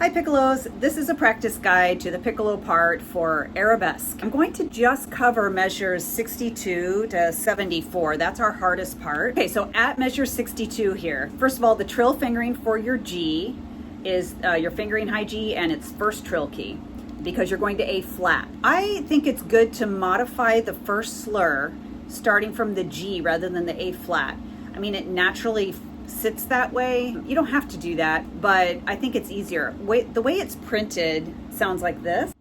Hi Piccolos, this is a practice guide to the piccolo part for Arabesque. I'm going to just cover measures 62 to 74. That's our hardest part. Okay, so at measure 62 here, first of all, the trill fingering for your G is your fingering high G and its first trill key because you're going to A flat. I think it's good to modify the first slur starting from the G rather than the A flat. I mean, it naturally sits that way. You don't have to do that, but I think it's easier. The way it's printed sounds like this.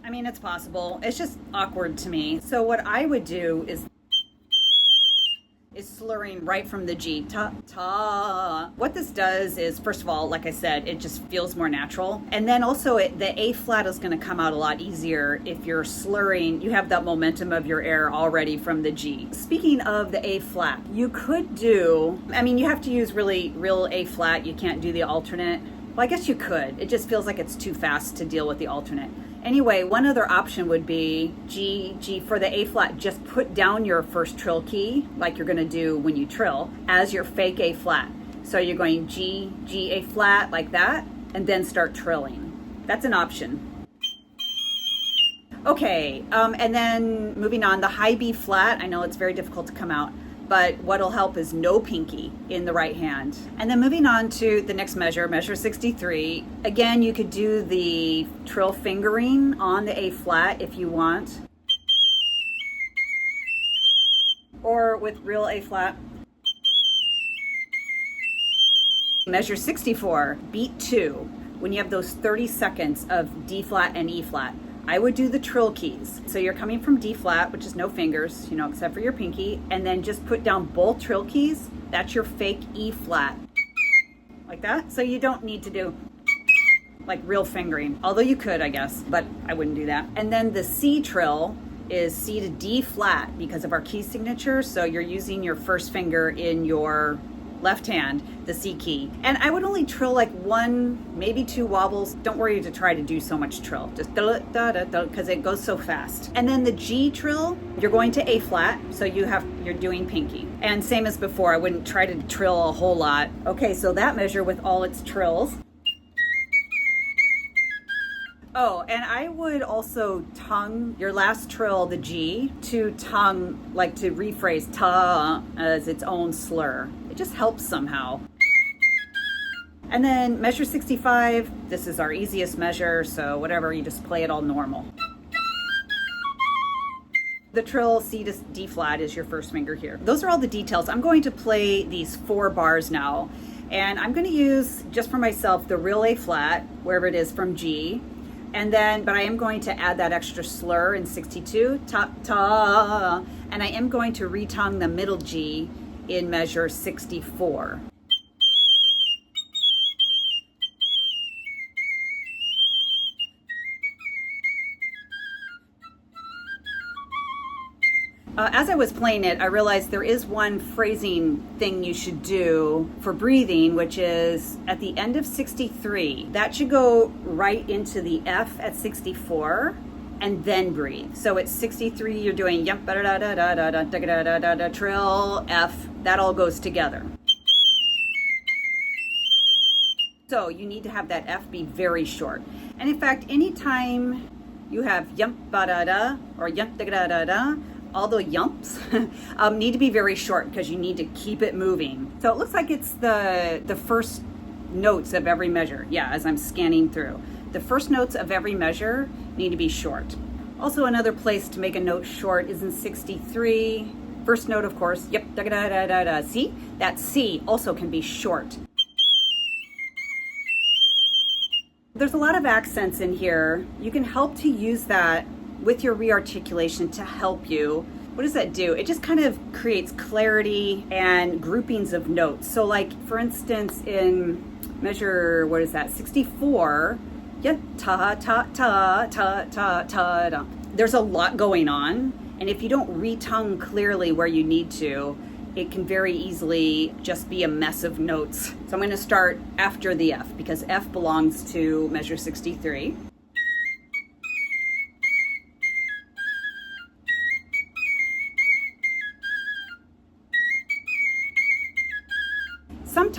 I mean, it's possible. It's just awkward to me. So what I would do is slurring right from the G. Ta, ta. What this does is, first of all, like I said, it just feels more natural. And then also the A flat is going to come out a lot easier if you're slurring. You have that momentum of your air already from the G. Speaking of the A flat, you could do, I mean, you have to use real A flat. You can't do the alternate. Well, I guess you could. It just feels like it's too fast to deal with the alternate. Anyway, one other option would be G for the A flat. Just put down your first trill key, like you're going to do when you trill, as your fake A flat. So you're going G, A flat like that, and then start trilling. That's an option. Okay, and then moving on, the high B flat. I know it's very difficult to come out, but what'll help is no pinky in the right hand. And then moving on to the next measure, measure 63. Again, you could do the trill fingering on the A flat if you want, or with real A flat. Measure 64, beat 2, when you have those 30 seconds of D flat and E flat. I would do the trill keys. So you're coming from D flat, which is no fingers, except for your pinky, and then just put down both trill keys. That's your fake E flat, like that. So you don't need to do like real fingering, although you could, I guess, but I wouldn't do that. And then the C trill is C to D flat because of our key signature. So you're using your first finger in your left hand, the C key. And I would only trill like one, maybe two wobbles. Don't worry to try to do so much trill. Just because it goes so fast. And then the G trill, you're going to A flat, so you're doing pinky. And same as before, I wouldn't try to trill a whole lot. Okay, so that measure with all its trills. Oh, and I would also tongue your last trill, the G, to tongue, like to rephrase ta as its own slur. It just helps somehow. And then measure 65, this is our easiest measure, so whatever, you just play it all normal. The trill C to D flat is your first finger here. Those are all the details. I'm going to play these 4 bars now, and I'm going to use, just for myself, the real A flat, wherever it is from G. And then, but I am going to add that extra slur in 62, ta, ta, and I am going to retongue the middle G in measure 64. As I was playing it, I realized there is one phrasing thing you should do for breathing, which is at the end of 63. That should go right into the F at 64 and then breathe. So at 63, you're doing yum, da da da da da da da da da da trill, F. That all goes together. So you need to have that F be very short. And in fact, anytime you have yum ba da da or yum da da da da, all the yumps need to be very short because you need to keep it moving. So it looks like it's the first notes of every measure. Yeah, as I'm scanning through. The first notes of every measure need to be short. Also, another place to make a note short is in 63. First note, of course, yep, da da da da da. See? That C also can be short. There's a lot of accents in here. You can help to use that with your rearticulation to help you. What does that do? It just kind of creates clarity and groupings of notes. So like, for instance, in measure, 64, yeah, ta, ta, ta, ta, ta, ta, ta. There's a lot going on. And if you don't retongue clearly where you need to, it can very easily just be a mess of notes. So I'm going to start after the F because F belongs to measure 63.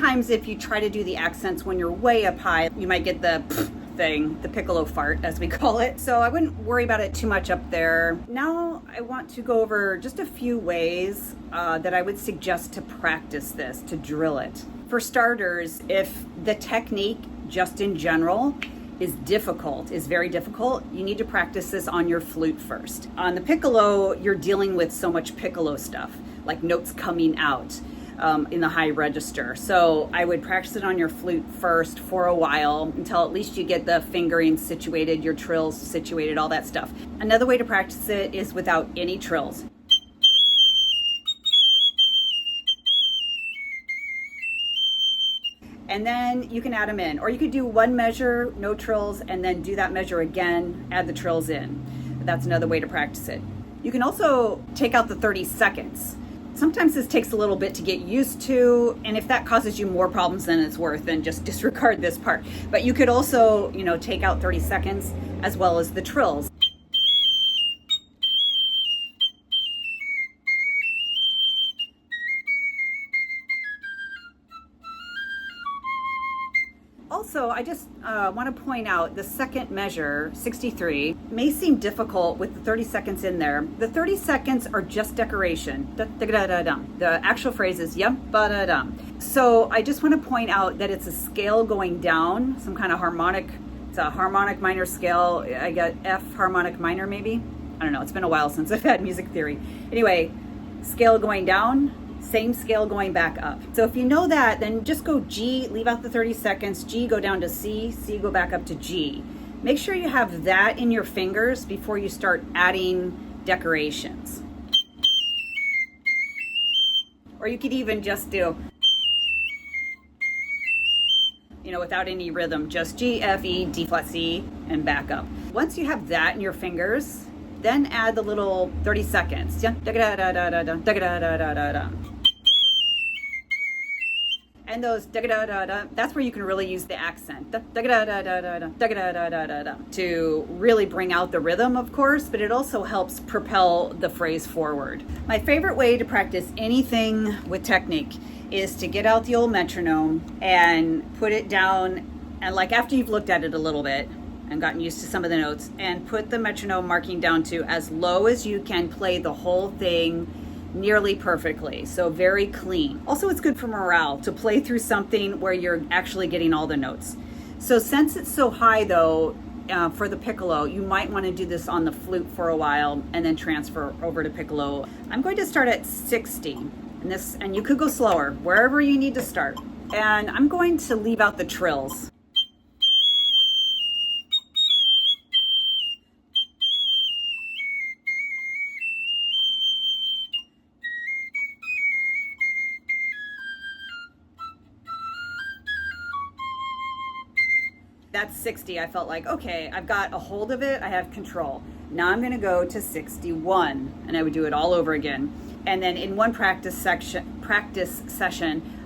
sometimes if you try to do the accents when you're way up high, you might get the thing, the piccolo fart as we call it. So I wouldn't worry about it too much up there. Now I want to go over just a few ways that I would suggest to practice this, to drill it. For starters, if the technique just in general is very difficult, you need to practice this on your flute first. On the piccolo, you're dealing with so much piccolo stuff, like notes coming out in the high register. So I would practice it on your flute first for a while until at least you get the fingerings situated, your trills situated, all that stuff. Another way to practice it is without any trills. And then you can add them in, or you could do one measure, no trills, and then do that measure again, add the trills in. That's another way to practice it. You can also take out the 30 seconds. Sometimes this takes a little bit to get used to, and if that causes you more problems than it's worth, then just disregard this part. But you could also, take out 30 seconds as well as the trills. Also, I just want to point out the second measure, 63, may seem difficult with the 30 seconds in there. The 30 seconds are just decoration. The actual phrase is yum ba da dum. So I just want to point out that it's a scale going down, some kind of harmonic. It's a harmonic minor scale. I got F harmonic minor maybe. I don't know. It's been a while since I've had music theory. Anyway, scale going down. Same scale going back up. So if you know that, then just go G, leave out the 30 seconds, G, go down to C, C, go back up to G. Make sure you have that in your fingers before you start adding decorations. Or you could even just do, without any rhythm, just G, F, E, D flat C, and back up. Once you have that in your fingers, then add the little 30 seconds. And those that's where you can really use the accent to really bring out the rhythm, of course, but it also helps propel the phrase forward. My favorite way to practice anything with technique is to get out the old metronome and put it down, and like after you've looked at it a little bit and gotten used to some of the notes, and put the metronome marking down to as low as you can play the whole thing nearly perfectly, so very clean. Also, it's good for morale to play through something where you're actually getting all the notes. So since it's so high though, for the piccolo, you might want to do this on the flute for a while and then transfer over to piccolo. I'm going to start at 60, and you could go slower, wherever you need to start. And I'm going to leave out the trills. That's 60. I felt like, okay, I've got a hold of it. I have control. Now I'm going to go to 61, and I would do it all over again. And then in one practice session,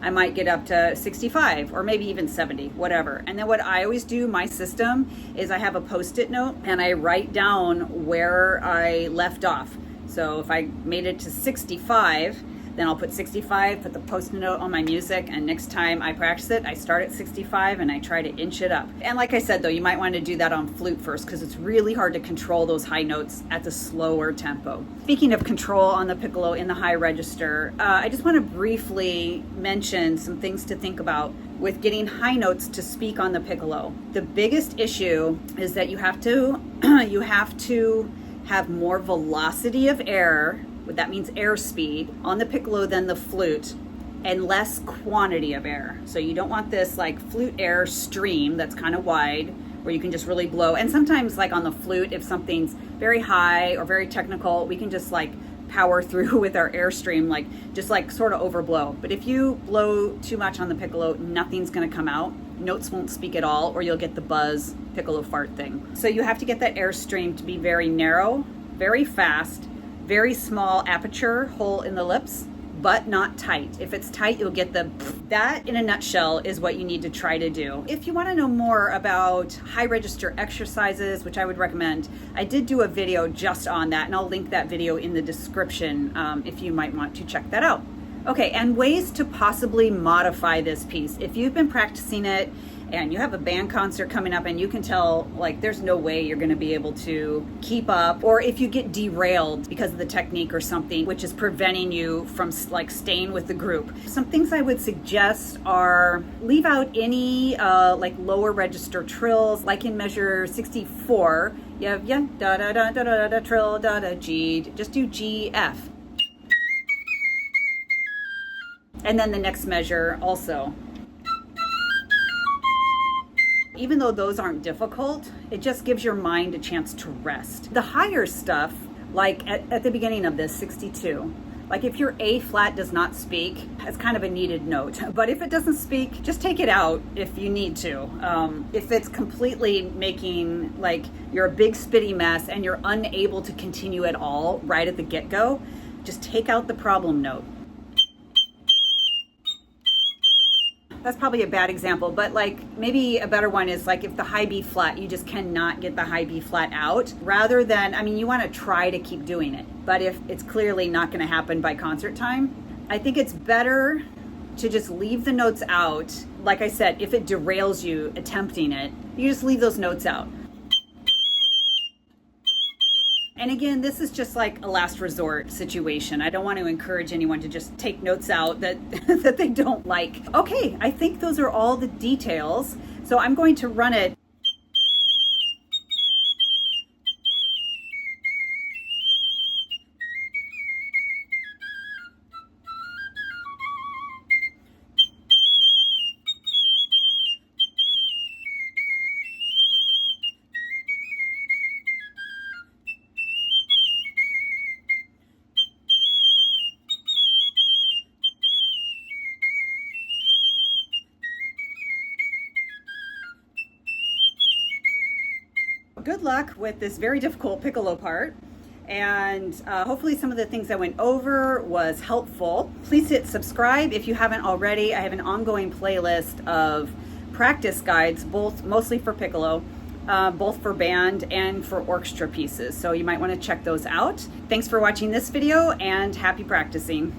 I might get up to 65 or maybe even 70, whatever. And then what I always do, my system, is I have a Post-it note and I write down where I left off. So if I made it to 65, then I'll put 65, put the Post-it note on my music, and next time I practice it, I start at 65 and I try to inch it up. And like I said though, you might want to do that on flute first because it's really hard to control those high notes at the slower tempo. Speaking of control on the piccolo in the high register, I just want to briefly mention some things to think about with getting high notes to speak on the piccolo. The biggest issue is that you have to have more velocity of air, that means airspeed, on the piccolo than the flute, and less quantity of air. So you don't want this like flute air stream that's kind of wide where you can just really blow. And sometimes like on the flute, if something's very high or very technical, we can just like power through with our airstream, like just like sort of overblow. But if you blow too much on the piccolo, nothing's going to come out. Notes won't speak at all, or you'll get the buzz piccolo fart thing. So you have to get that airstream to be very narrow, very fast, very small aperture hole in the lips, but not tight. If it's tight, you'll get that in a nutshell is what you need to try to do. If you want to know more about high register exercises, which I would recommend, I did do a video just on that, and I'll link that video in the description if you might want to check that out. Okay, and ways to possibly modify this piece. If you've been practicing it and you have a band concert coming up and you can tell like there's no way you're going to be able to keep up, or if you get derailed because of the technique or something which is preventing you from like staying with the group, some things I would suggest are leave out any like lower register trills. Like in measure 64 you have da da da da da da trill da da G, just do G F. And then the next measure also. Even though those aren't difficult, it just gives your mind a chance to rest. The higher stuff, like at the beginning of this, 62, like if your A flat does not speak, it's kind of a needed note. But if it doesn't speak, just take it out if you need to. If it's completely making like you're a big spitty mess and you're unable to continue at all right at the get-go, just take out the problem note. That's probably a bad example, but like maybe a better one is like if the high B flat, you just cannot get the high B flat out, rather than, I mean, you want to try to keep doing it. But if it's clearly not going to happen by concert time, I think it's better to just leave the notes out. Like I said, if it derails you attempting it, you just leave those notes out. And again, this is just like a last resort situation. I don't want to encourage anyone to just take notes out that that they don't like. Okay, I think those are all the details. So I'm going to run it. Good luck with this very difficult piccolo part, and hopefully some of the things I went over was helpful. Please hit subscribe if you haven't already. I have an ongoing playlist of practice guides, mostly for piccolo, both for band and for orchestra pieces, so you might want to check those out. Thanks for watching this video and happy practicing.